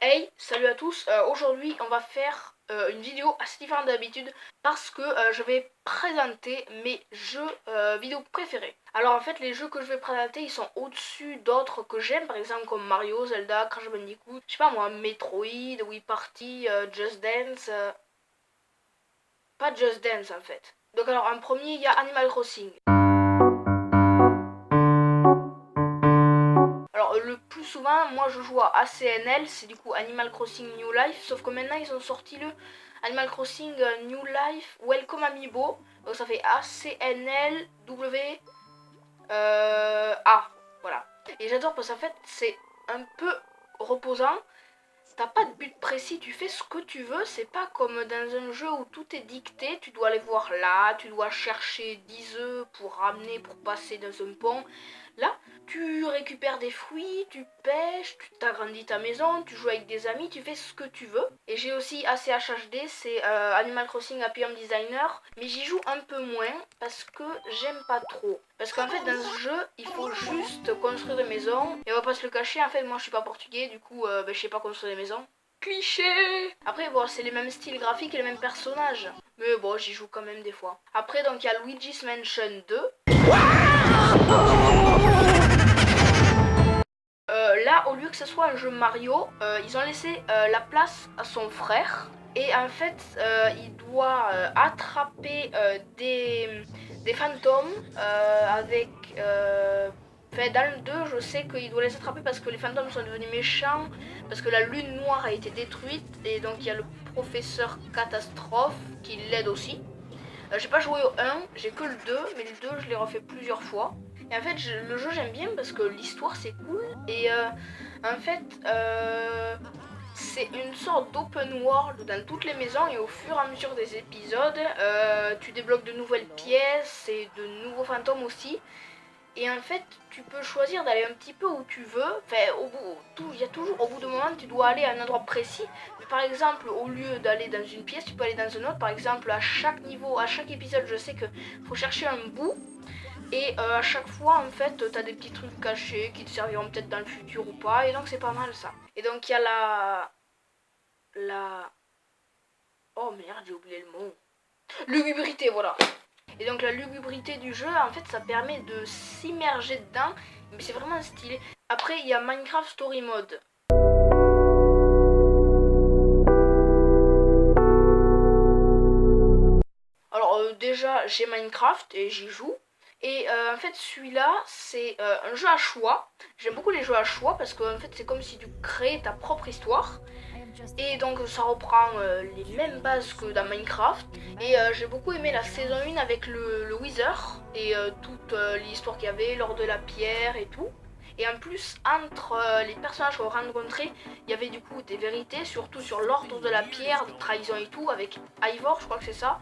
Hey, salut à tous. Aujourd'hui, on va faire une vidéo assez différente d'habitude parce que je vais présenter mes jeux vidéo préférés. Alors en fait, les jeux que je vais présenter, ils sont au-dessus d'autres que j'aime, par exemple comme Mario, Zelda, Crash Bandicoot, je sais pas moi, Metroid, Wii Party, Just Dance, pas Just Dance en fait. Donc alors en premier, il y a Animal Crossing. Alors le plus souvent, moi je joue à ACNL, c'est du coup Animal Crossing New Life, sauf que maintenant ils ont sorti le Animal Crossing New Life Welcome Amiibo, donc ça fait ACNL A, voilà. Et j'adore parce qu'en fait c'est un peu reposant, t'as pas de but précis, tu fais ce que tu veux, c'est pas comme dans un jeu où tout est dicté, tu dois aller voir là, tu dois chercher 10 œufs pour ramener, pour passer dans un pont. Là, tu récupères des fruits, tu pêches, tu t'agrandis ta maison, tu joues avec des amis, tu fais ce que tu veux. Et j'ai aussi ACHHD, c'est Animal Crossing Happy Home Designer, mais j'y joue un peu moins parce que j'aime pas trop. Parce qu'en fait, dans ce jeu, il faut juste construire des maisons. Et on va pas se le cacher, en fait, moi je suis pas portugais, du coup, je sais pas construire des maisons. Cliché. Après, bon, c'est les mêmes styles graphiques et les mêmes personnages. Mais bon, j'y joue quand même des fois. Après, donc, il y a Luigi's Mansion 2. Là, au lieu que ce soit un jeu Mario, ils ont laissé la place à son frère. Et en fait, il doit attraper des fantômes avec... Enfin, dans le 2, je sais qu'il doit les attraper parce que les fantômes sont devenus méchants, parce que la lune noire a été détruite, et donc il y a le professeur Catastrophe qui l'aide aussi. J'ai pas joué au 1, j'ai que le 2, mais le 2 je l'ai refait plusieurs fois. Et en fait, le jeu j'aime bien parce que l'histoire c'est cool, et en fait, c'est une sorte d'open world dans toutes les maisons, et au fur et à mesure des épisodes, tu débloques de nouvelles pièces et de nouveaux fantômes aussi. Et en fait, tu peux choisir d'aller un petit peu où tu veux. Enfin, il y a toujours, au bout d'un moment, tu dois aller à un endroit précis. Mais par exemple, au lieu d'aller dans une pièce, tu peux aller dans un autre. Par exemple, à chaque niveau, à chaque épisode, je sais que faut chercher un bout. Et à chaque fois, en fait, t'as des petits trucs cachés qui te serviront peut-être dans le futur ou pas. Et donc, c'est pas mal ça. Et donc, il y a la... Oh merde, j'ai oublié le mot. Lugubrité, voilà. Et donc la lugubrité du jeu, en fait, ça permet de s'immerger dedans, mais c'est vraiment stylé. Après, il y a Minecraft Story Mode. Alors déjà, j'ai Minecraft et j'y joue. Et en fait, celui-là, c'est un jeu à choix. J'aime beaucoup les jeux à choix parce que en fait, c'est comme si tu créais ta propre histoire. Et donc ça reprend les mêmes bases que dans Minecraft. Et j'ai beaucoup aimé la saison 1 avec le Wither et toute l'histoire qu'il y avait lors de la pierre et tout. Et en plus, entre les personnages qu'on rencontrait, il y avait du coup des vérités, surtout sur l'ordre de la pierre, de trahison et tout, avec Ivor, je crois que c'est ça.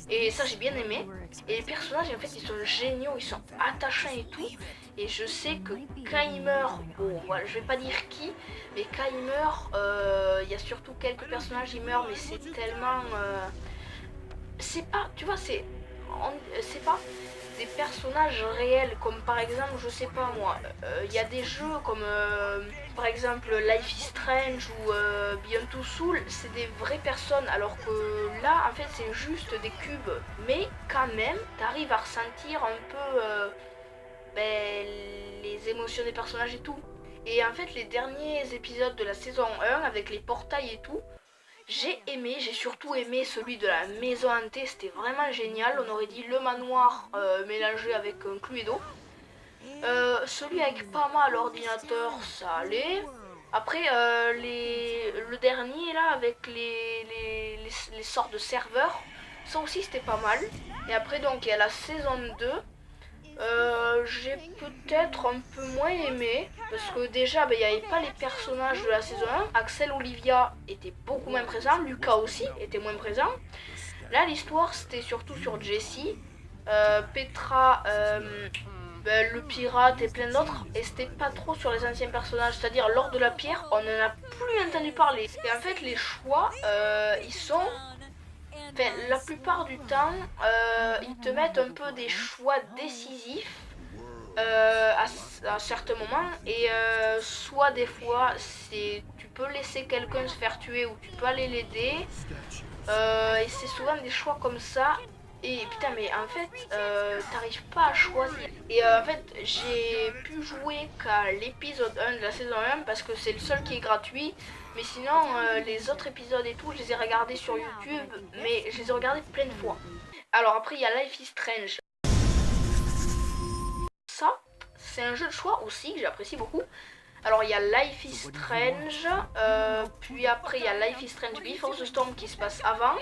Et ça, j'ai bien aimé. Et les personnages, en fait, ils sont géniaux, ils sont attachants et tout. Et je sais que quand il meurt, bon, voilà, je vais pas dire qui, mais quand il meurt, il y a surtout quelques personnages qui meurent, mais c'est tellement... c'est pas, tu vois, c'est pas des personnages réels, comme par exemple, je sais pas moi, il y a des jeux comme par exemple Life is Strange ou Beyond Two Souls, c'est des vraies personnes, alors que là en fait c'est juste des cubes, mais quand même t'arrives à ressentir un peu les émotions des personnages et tout. Et en fait les derniers épisodes de la saison 1 avec les portails et tout, j'ai surtout aimé celui de la maison hantée, c'était vraiment génial. On aurait dit le manoir mélangé avec un Cluedo. Celui avec pas mal l'ordinateur, ça allait. Après, le dernier là, avec les sortes de serveurs, ça aussi c'était pas mal. Et après, donc, il y a la saison 2. J'ai peut-être un peu moins aimé parce que déjà il n'y avait pas les personnages de la saison 1. Axel Olivia était beaucoup moins présent, Lucas aussi était moins présent. Là l'histoire c'était surtout sur Jessie, Petra, le pirate et plein d'autres, et c'était pas trop sur les anciens personnages, c'est-à-dire lors de la pierre on en a plus entendu parler. Et en fait les choix ils sont... Enfin, la plupart du temps, ils te mettent un peu des choix décisifs à certains moments, et soit des fois tu peux laisser quelqu'un se faire tuer ou tu peux aller l'aider. Et c'est souvent des choix comme ça. Et putain, mais en fait, t'arrives pas à choisir. Et en fait, j'ai pu jouer qu'à l'épisode 1 de la saison 1 parce que c'est le seul qui est gratuit. Mais sinon, les autres épisodes et tout, je les ai regardés sur YouTube, mais je les ai regardés plein de fois. Alors après, il y a Life is Strange. Ça, c'est un jeu de choix aussi que j'apprécie beaucoup. Alors il y a Life is Strange, puis après il y a Life is Strange Before the Storm qui se passe avant,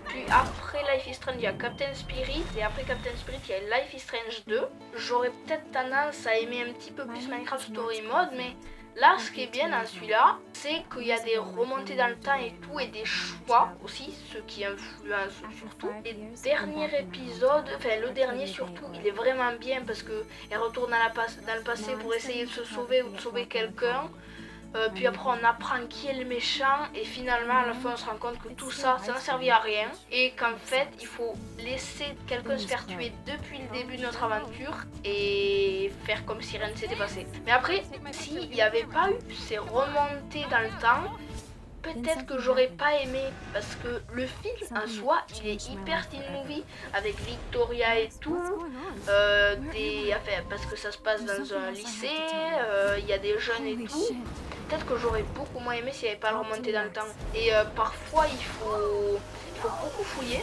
puis après Life is Strange il y a Captain Spirit, et après Captain Spirit il y a Life is Strange 2. J'aurais peut-être tendance à aimer un petit peu plus Minecraft Story Mode, mais là ce qui est bien dans celui-là, c'est qu'il y a des remontées dans le temps et tout, et des choix aussi, ce qui influence surtout. Les derniers épisodes, enfin le dernier surtout, il est vraiment bien parce que elle retourne dans le passé pour essayer de se sauver ou de sauver quelqu'un. Puis après on apprend qui est le méchant et finalement à la fin on se rend compte que tout ça, ça n'a servi à rien et qu'en fait il faut laisser quelqu'un se faire tuer depuis le début de notre aventure et faire comme si rien ne s'était passé. Mais après, s'il n'y avait pas eu ces remontées dans le temps, peut-être que j'aurais pas aimé parce que le film en soi il est hyper teen movie avec Victoria et tout, parce que ça se passe dans un lycée, il y a des jeunes et tout. Peut-être que j'aurais beaucoup moins aimé s'il n'y avait pas le remonté dans le temps. Et parfois il faut beaucoup fouiller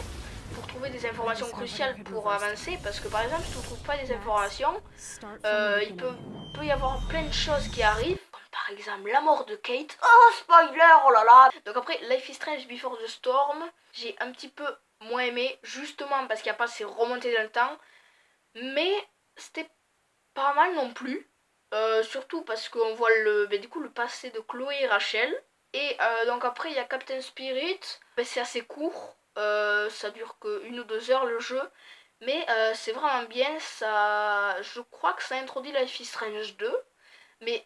pour trouver des informations cruciales pour avancer, parce que par exemple si tu ne trouves pas des informations, il peut y avoir plein de choses qui arrivent. Par exemple, la mort de Kate. Oh, spoiler, oh là là. Donc après, Life is Strange Before the Storm, j'ai un petit peu moins aimé, justement parce qu'il n'y a pas ces remontées dans le temps. Mais c'était pas mal non plus. Surtout parce qu'on voit du coup, le passé de Chloé et Rachel. Et donc après, il y a Captain Spirit. C'est assez court. Ça dure que 1 ou 2 heures le jeu. Mais c'est vraiment bien. Je crois que ça introduit Life is Strange 2. Mais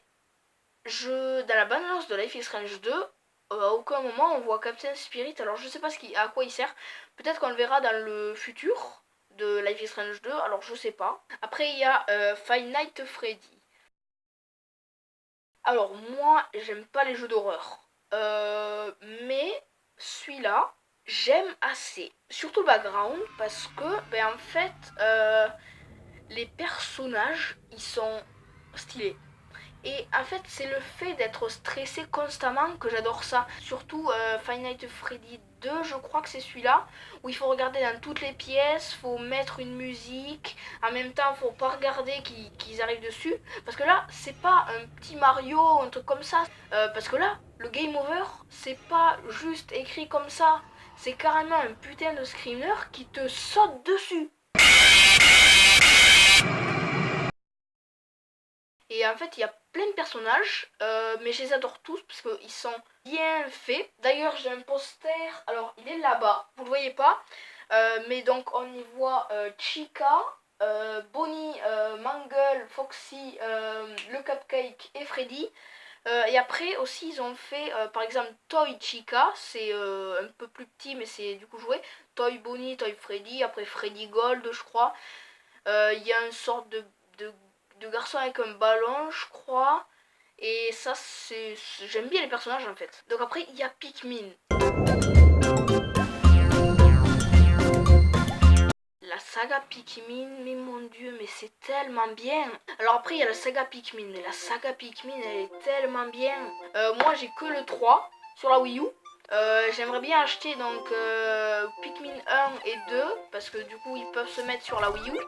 dans la bande-annonce de Life is Strange 2, à aucun moment on voit Captain Spirit. Alors je sais pas à quoi il sert. Peut-être qu'on le verra dans le futur de Life is Strange 2. Alors je sais pas. Après il y a Five Nights at Freddy. Alors moi j'aime pas les jeux d'horreur. Mais celui-là j'aime assez. Surtout le background parce que en fait les personnages ils sont stylés. Et en fait, c'est le fait d'être stressé constamment que j'adore ça. Surtout Five Nights at Freddy 2, je crois que c'est celui-là, où il faut regarder dans toutes les pièces, faut mettre une musique, en même temps, faut pas regarder qu'ils arrivent dessus. Parce que là, c'est pas un petit Mario, un truc comme ça. Parce que là, le Game Over, c'est pas juste écrit comme ça. C'est carrément un putain de screamer qui te saute dessus. Et en fait, il y a plein de personnages, mais je les adore tous parce qu'ils sont bien faits. D'ailleurs, j'ai un poster, alors il est là-bas, vous le voyez pas, mais donc on y voit Chica, Bonnie, Mangle, Foxy, le Cupcake et Freddy. Et après aussi ils ont fait par exemple Toy Chica, c'est un peu plus petit mais c'est du coup joué. Toy Bonnie, Toy Freddy, après Freddy Gold je crois. Il y a une sorte de garçon avec un ballon je crois. Et ça j'aime bien les personnages en fait. Donc après il y a Pikmin. La saga Pikmin, mais mon dieu, mais c'est tellement bien. Alors après il y a la saga Pikmin, mais la saga Pikmin elle est tellement bien. Moi j'ai que le 3 sur la Wii U. J'aimerais bien acheter donc Pikmin 1 et 2 parce que du coup ils peuvent se mettre sur la Wii U.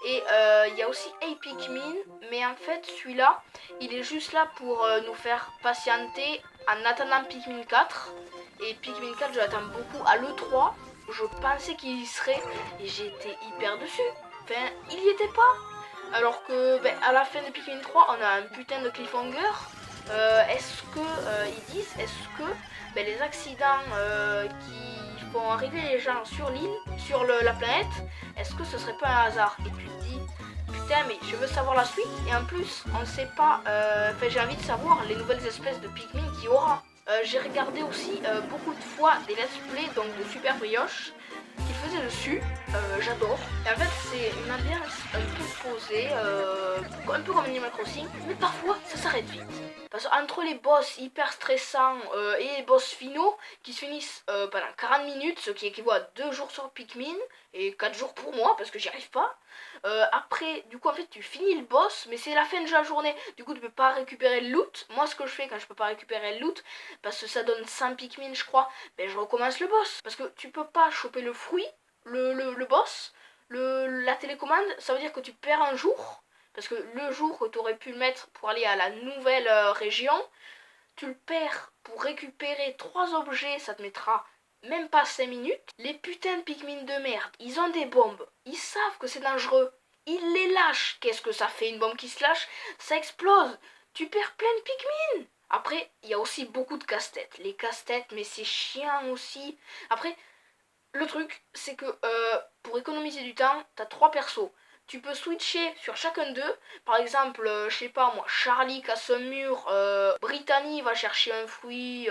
Et il y a aussi A Pikmin, mais en fait celui-là il est juste là pour nous faire patienter en attendant Pikmin 4. Et Pikmin 4 je l'attends beaucoup. À l'E3 je pensais qu'il y serait et j'étais hyper dessus. Enfin il y était pas. Alors que à la fin de Pikmin 3 on a un putain de cliffhanger. Est-ce que ils disent, est-ce que les accidents qui font arriver les gens sur l'île, sur la planète, est-ce que ce serait pas un hasard? Et tu te dis, putain mais je veux savoir la suite et en plus on ne sait pas, j'ai envie de savoir les nouvelles espèces de Pikmin qu'il y aura. J'ai regardé aussi beaucoup de fois des let's play donc de Super Brioche qui faisais dessus, j'adore. Et en fait c'est une ambiance un peu posée, un peu comme Animal Crossing, mais parfois ça s'arrête vite. Parce qu'entre les boss hyper stressants et les boss finaux qui se finissent pendant 40 minutes, ce qui équivaut à 2 jours sur Pikmin et 4 jours pour moi parce que j'y arrive pas. Après, du coup en fait tu finis le boss, mais c'est la fin de la journée, du coup tu peux pas récupérer le loot. Moi ce que je fais quand je peux pas récupérer le loot, parce que ça donne 100 Pikmin je crois, ben je recommence le boss. Parce que tu peux pas choper le fruit, le boss, la télécommande, ça veut dire que tu perds un jour. Parce que le jour que tu aurais pu le mettre pour aller à la nouvelle région, tu le perds pour récupérer 3 objets, ça te mettra même pas 5 minutes. Les putains de Pikmin de merde, ils ont des bombes, ils savent que c'est dangereux, ils les lâchent. Qu'est-ce que ça fait une bombe qui se lâche? Ça explose, tu perds plein de Pikmin. Après, il y a aussi beaucoup de casse-tête. Les casse-têtes, mais c'est chiant aussi. Après, le truc, c'est que pour économiser du temps, t'as 3 persos. Tu peux switcher sur chacun d'eux. Par exemple, je sais pas moi, Charlie casse un mur, Brittany va chercher un fruit,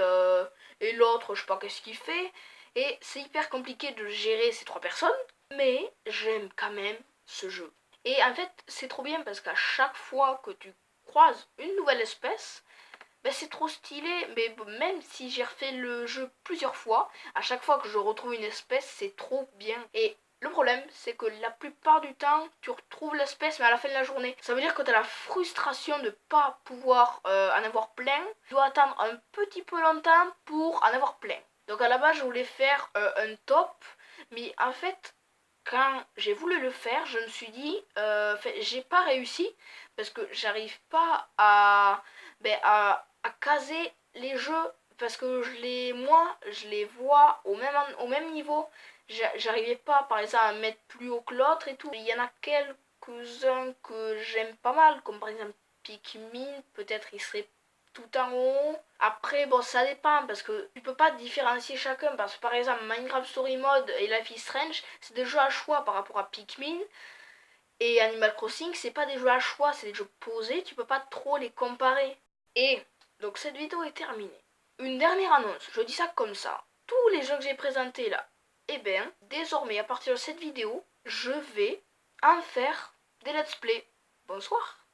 et l'autre, je sais pas qu'est-ce qu'il fait. Et c'est hyper compliqué de gérer ces 3 personnes, mais j'aime quand même ce jeu. Et en fait, c'est trop bien parce qu'à chaque fois que tu croises une nouvelle espèce, ben c'est trop stylé, mais même si j'ai refait le jeu plusieurs fois, à chaque fois que je retrouve une espèce, c'est trop bien. Et le problème, c'est que la plupart du temps, tu retrouves l'espèce, mais à la fin de la journée. Ça veut dire que tu as la frustration de pas pouvoir en avoir plein. Tu dois attendre un petit peu longtemps pour en avoir plein. Donc à la base, je voulais faire un top, mais en fait, quand j'ai voulu le faire, je me suis dit, j'ai pas réussi parce que j'arrive pas à caser les jeux parce que je les vois au même niveau. J'arrivais pas par exemple à mettre plus haut que l'autre et tout. Il y en a quelques-uns que j'aime pas mal, comme par exemple Pikmin, peut-être il serait tout en haut. Après bon ça dépend parce que tu peux pas différencier chacun parce que par exemple Minecraft Story Mode et Life is Strange c'est des jeux à choix par rapport à Pikmin. Et Animal Crossing, c'est pas des jeux à choix, c'est des jeux posés, tu peux pas trop les comparer. Et donc cette vidéo est terminée. Une dernière annonce, je dis ça comme ça. Tous les jeux que j'ai présentés là, eh bien, désormais à partir de cette vidéo, je vais en faire des let's play. Bonsoir.